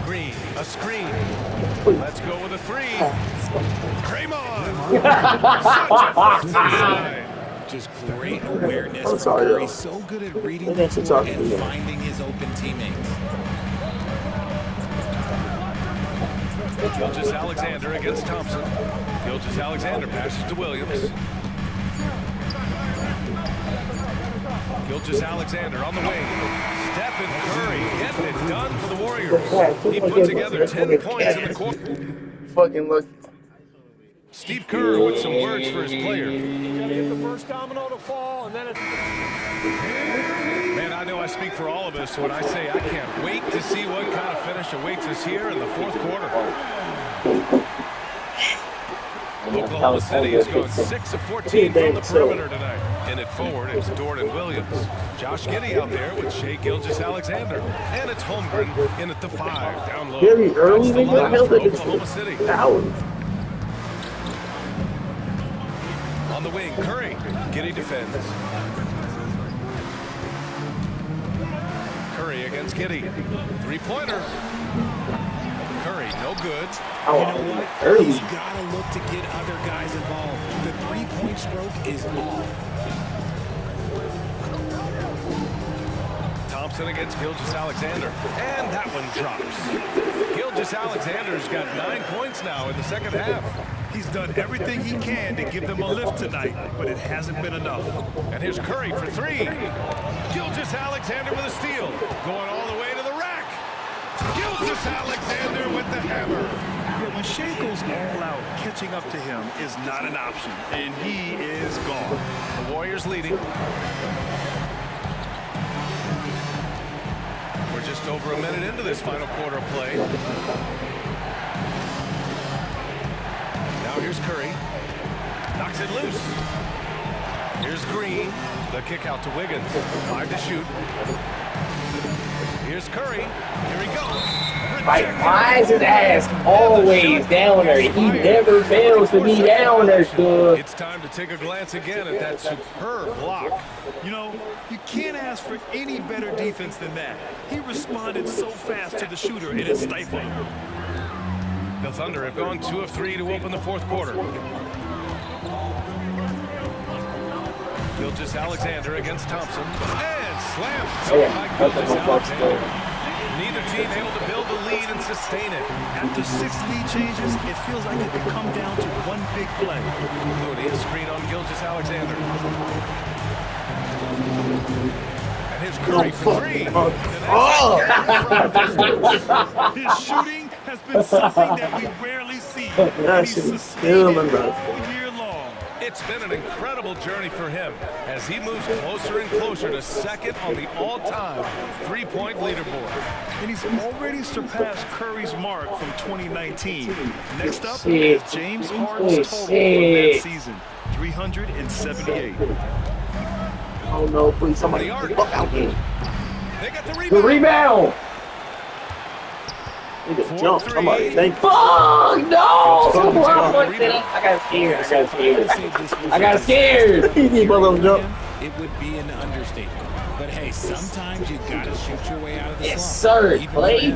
Green, a screen. Let's go with a three. Draymond. Such a first inside. Just great awareness. I'm sorry, Curry, yo. so good at reading That's the a floor tough and one. finding his open teammates. Gilgeous-Alexander against Thompson. Gilgeous-Alexander passes to Williams. Gilgeous-Alexander on the wing. Stephen Curry getting it done for the Warriors. He put together 10 points in the quarter. Fucking look. Steve Kerr with some words for his players. Get the first domino to fall, and then it's... Man, I know I speak for all of us when I say I can't wait to see what kind of finish awaits us here in the fourth quarter. Oklahoma City has gone 6 of 14 from the perimeter tonight. In it forward, it's Dort and Williams. Josh Giddey out there with Shai Gilgeous-Alexander. And it's Holmgren in at the 5, down low. Very early, That's the nigga. I lineup held for it Oklahoma City. hours. On the wing, Curry. Giddey defends. Curry against Giddey. Three-pointer. Curry, no good. You know what? He's got to look to get other guys involved. The three-point stroke is off. Thompson against Gilgeous-Alexander. And that one drops. Gilgeous-Alexander's got 9 points now in the second half. He's done everything he can to give them a lift tonight, but it hasn't been enough. And here's Curry for three. Gilgeous-Alexander with a steal. Going all the way to the rack. Gilgeous-Alexander with the hammer. Yeah, when Shai goes all out, catching up to him is not an option, and he is gone. The Warriors leading. We're just over a minute into this final quarter of play. Now here's Curry. Knocks it loose. Here's Green. The kick out to Wiggins. 5 to shoot. Here's Curry. Here he goes. Why is his ass always down there? He never fails to be down there, good. It's time to take a glance again at that superb block. You know, you can't ask for any better defense than that. He responded so fast to the shooter, and it stifled him. The Thunder have gone 2 of 3 to open the fourth quarter. Gilgeous-Alexander against Thompson. And slam by Gilgeous-Alexander. Neither team able to build the lead and sustain it. After 6 lead changes, it feels like it could come down to one big play. Moody, a screen on Gilgeous-Alexander. And here's Curry for three. His shooting has been something that we rarely see. That shit is killing, bro. All year long. It's been an incredible journey for him as he moves closer and closer to second on the all-time three-point leaderboard. And he's already surpassed Curry's mark from 2019. Next up is James Harden's total for that season, 378. Oh no, please, somebody get the fuck out here. They got the The rebound. Nigga jump. Somebody thank you. Fuck no! I got scared. He mother jump. It would be an understatement. But hey, sometimes you gotta shoot your way out of the slump. Yes, sir. Play.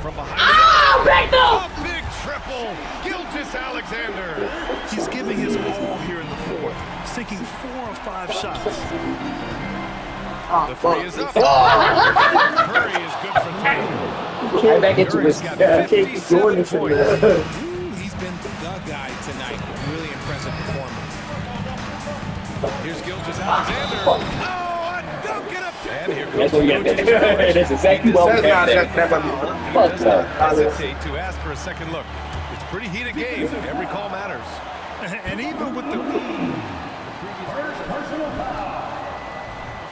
From behind Back a up. big triple. Gilgeous Alexander. He's giving his all here in the fourth, sinking 4 or 5 shots. The three is up. Curry is good for 3. Right back into this. Keep Jordan from there. He's been the guy tonight. Really impressive performance. Here's Gilgeous Alexander. Oh, a dunk and a and here That's comes what we got there. That's exactly what we got there. Fuck does not hesitate to ask for a second look. It's a pretty heated game. Every call matters. And even with the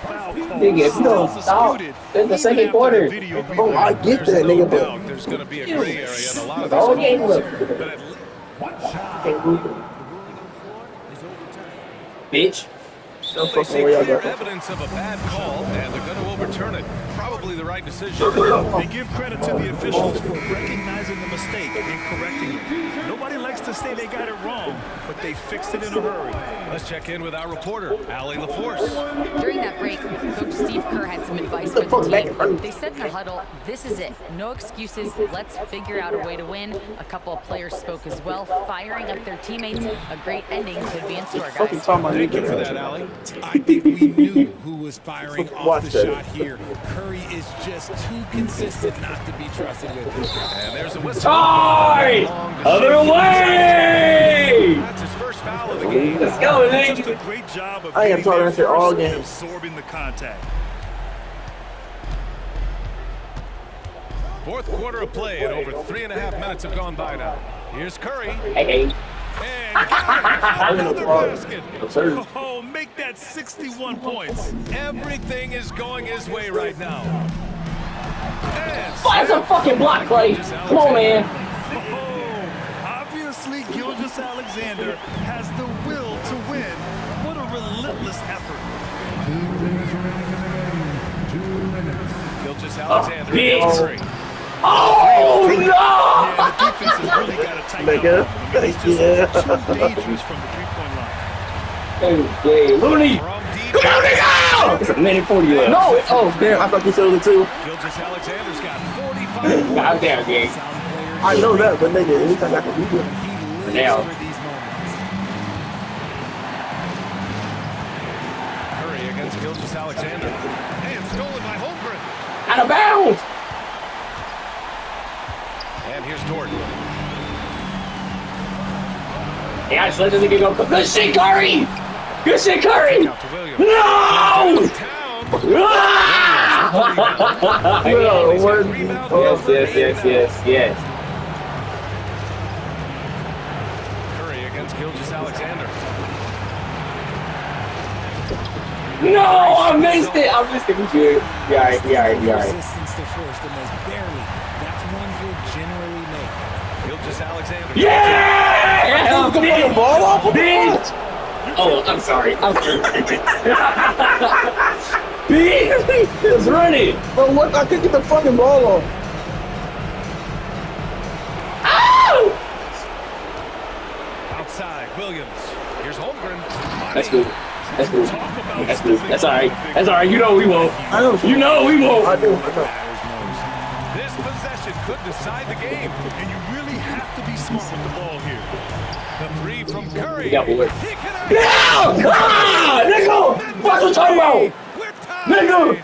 foul call, Nigga, if you don't stop in the second quarter. Oh, I get that, nigga, but There's going to be a gray area in a lot of The whole game these look. calls. But at Bitch. They see clear evidence of a bad call, and they're going to overturn it. Probably the right decision. They give credit to the officials for recognizing the mistake and correcting it. Nobody likes to say they got it wrong, but they fixed it in a hurry. Let's check in with our reporter, Allie LaForce. During that break, Coach Steve Kerr had some advice for the team. They said in the huddle, this is it. No excuses. Let's figure out a way to win. A couple of players spoke as well, firing up their teammates. A great ending could be in store, guys. Thank you for that, Allie. I think we knew who was firing off the shot here. Curry is just too consistent not to be trusted with this. And there's a whistle. Sorry! Other way! That's his first foul of the game. Let's go, Just nigga. a great job of I am getting there talking all first and game. absorbing the contact. Fourth quarter of play, and over 3.5 minutes have gone by now. Here's Curry. Hey. And got another basket. Oh, make that 61 points. Everything is going his way right now. And That's a fucking block play. Come on, man. Oh, obviously, Gilgeous Alexander has the will to win. What a relentless effort. Gilgeous Alexander bitch. against Curry. Oh, no! Yeah, the defense has really got to tighten Nigga. up. I mean, he's just too dangerous from the three-point line. Hey, Looney! From deep. Come on, nigga! It's a minute 40 left. No! Oh, damn. I thought you said it too. Gilgeous Alexander's got 45 points. God damn, gang. I know that, but nigga, anytime I can do it. Now. Curry against Gilgeous Alexander. And stolen by Holmgren. Out of bounds! And here's Jordan. Hey, I just let this nigga go. Good shit, Curry! Good shit, Curry! Out to Williams. No! Downtown. Ah! Yes. Curry against Gilgeous Alexander. No, I missed it. We good. Yeah, all right. Resistance to force, and there's barely. That's one he'll generally make. Gilgeous Alexander. Yeah! Come on, ball off, bitch! Oh, I'm sorry. Bitch! It's running! Bro, what? I couldn't get the fucking ball off. Ow! Outside, Williams. Here's Holmgren. That's good. That's all right. You know we won't. I know. You know we won't. I do. This possession could decide the game. And you really have to be smart with the ball here. The three from Curry. Yeah, boy. He cannot- Yeah! Ah! Nigga! What's the time about? We're tied. Nigga!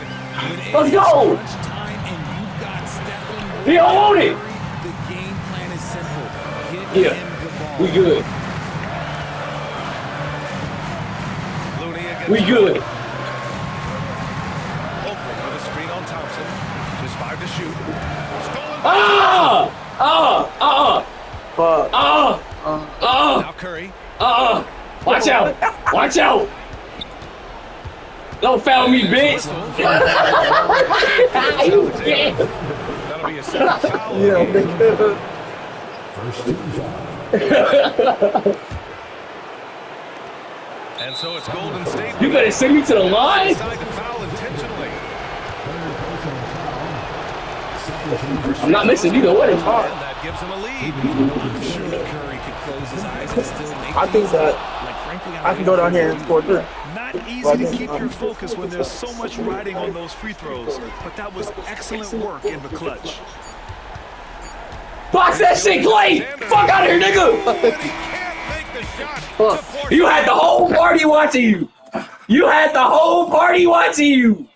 Let's go! Crunch time, and you've got Stephen. He don't want it! The game plan is simple. Get Yeah. him the ball. We good. Looney against We good. Holmgren with a screen on Thompson. Just 5 to shoot. Stolen. Fuck. Now Curry. Watch out! Don't foul me, bitch! You bitch! That'll be a second foul. Yeah, nigga. And so it's Golden State. You better send me to the line? Decide to foul intentionally. I'm not missing either one. It's hard. And that gives him a lead. I'm sure Curry could close his eyes and still make I think that I can go down here and score 3. Not easy to keep your focus when there's so much riding on those free throws, but that was excellent work in the clutch. Box that shit, Clay! Fuck out of here, nigga! You had the whole party watching you! You had the whole party watching you!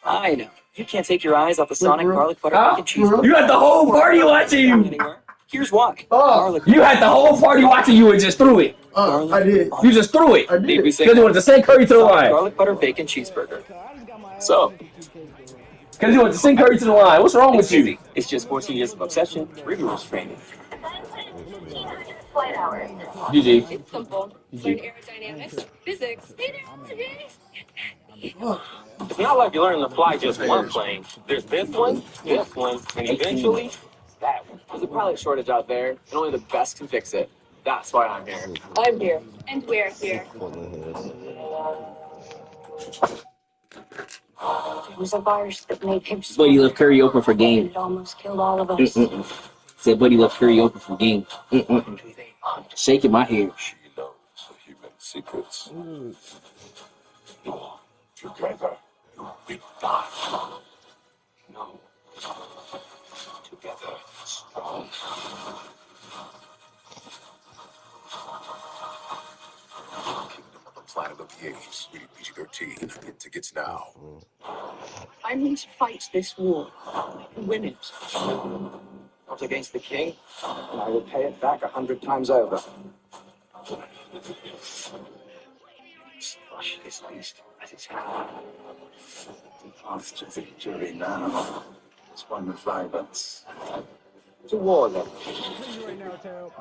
I know. You can't take your eyes off the Sonic garlic butter bacon cheese. You had the whole party watching you! Here's why. You had the whole party watching you and just threw it. I did. You just threw it. Because you wanted to send Curry to the line. Garlic butter bacon cheeseburger. So, because you wanted to send Curry to the line. What's wrong with you? It's just 14 years of obsession, rigorous training. GG. It's simple. Learn aerodynamics, physics, and energy. It's not like you're learning to fly just one plane. There's this one, and eventually that one. There's probably a shortage out there, and only the best can fix it. That's why I'm here. I'm here. And we're here. It was a virus that made him Buddy left Curry open for game. It almost killed all of us. Said Buddy left Curry open for game. Shaking my head. She knows the human secrets. Together, we die. No. Together, strong. Kingdom of the Planet of the Apes, rated PG-13. Get tickets now. I mean to fight this war. Win it. Not against the king, and I will pay it back 100 times over. Crush this beast at its heart. The path to victory now. It's one with violence. To war, then.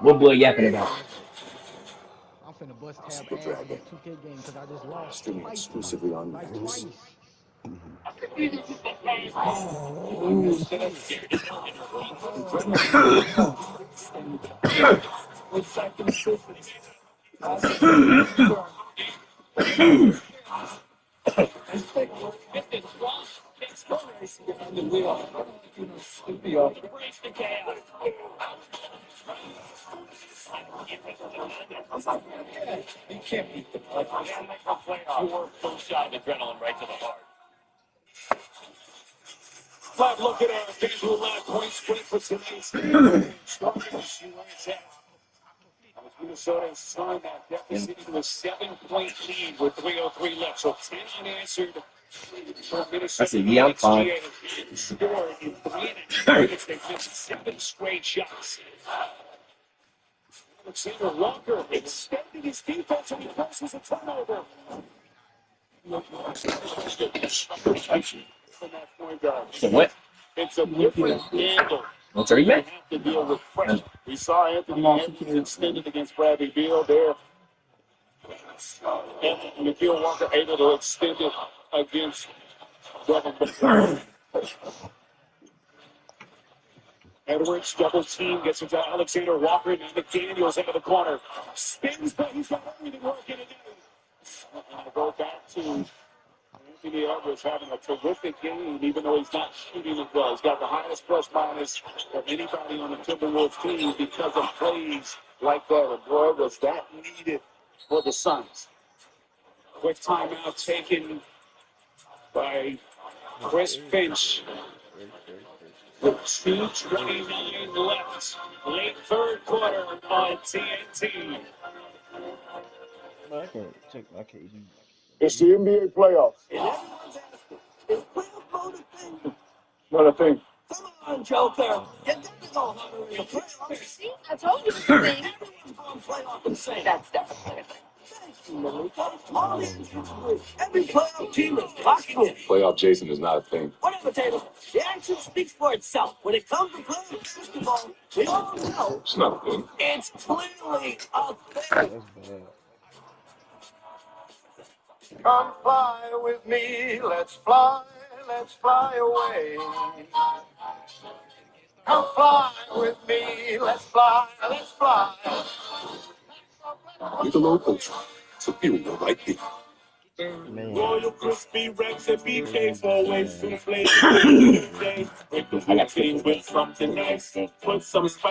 What boy yapping about? I'm finna bust tab ass in this 2K game because I just lost. Streaming exclusively on Max. You can't beat the playoffs. Your first shot adrenaline right to the heart. But look at our visual last point split for tonight's game. Minnesota has signed that deficit into a 7-point lead with 3:03 left. So 10 unanswered. I said, yeah, I'm fine. Scored in 3 minutes. They've missed 7 straight shots. Alexander Walker extending his defense and he forces a turnover. So what? It's a different handle. What's our email? To deal with pressure. We saw Anthony Andrews extended against Bradley Beal there. And McKeel Walker able to extend it against Devin Booker. Edwards double team gets into Alexander Walker and McDaniels into the corner. Spins, but he's got everything working to do. And go back to Anthony Edwards having a terrific game, even though he's not shooting as well. He's got the highest plus minus of anybody on the Timberwolves team because of plays like that. And boy, was that needed for the Suns. Quick timeout taken by Chris Finch. With 2:29 left, late third quarter on TNT. I can't check my KD. It's the NBA playoffs. Not a thing. Come on, Joker. Get the playoffs. See, I told you the thing. Everyone's going to play off and say that's definitely a thing. All the every playoff team is locking in. Playoff Jason is not a thing. Whatever, Taylor. The action speaks for itself. When it comes to playing basketball, we all know It's not a thing. it's clearly a thing. Come fly with me, let's fly away. Come fly with me, let's fly. You're the local. So you the right thing. Royal crispy Rex and BK four-way souffle. Break the whole thing with something nice. Put some spice.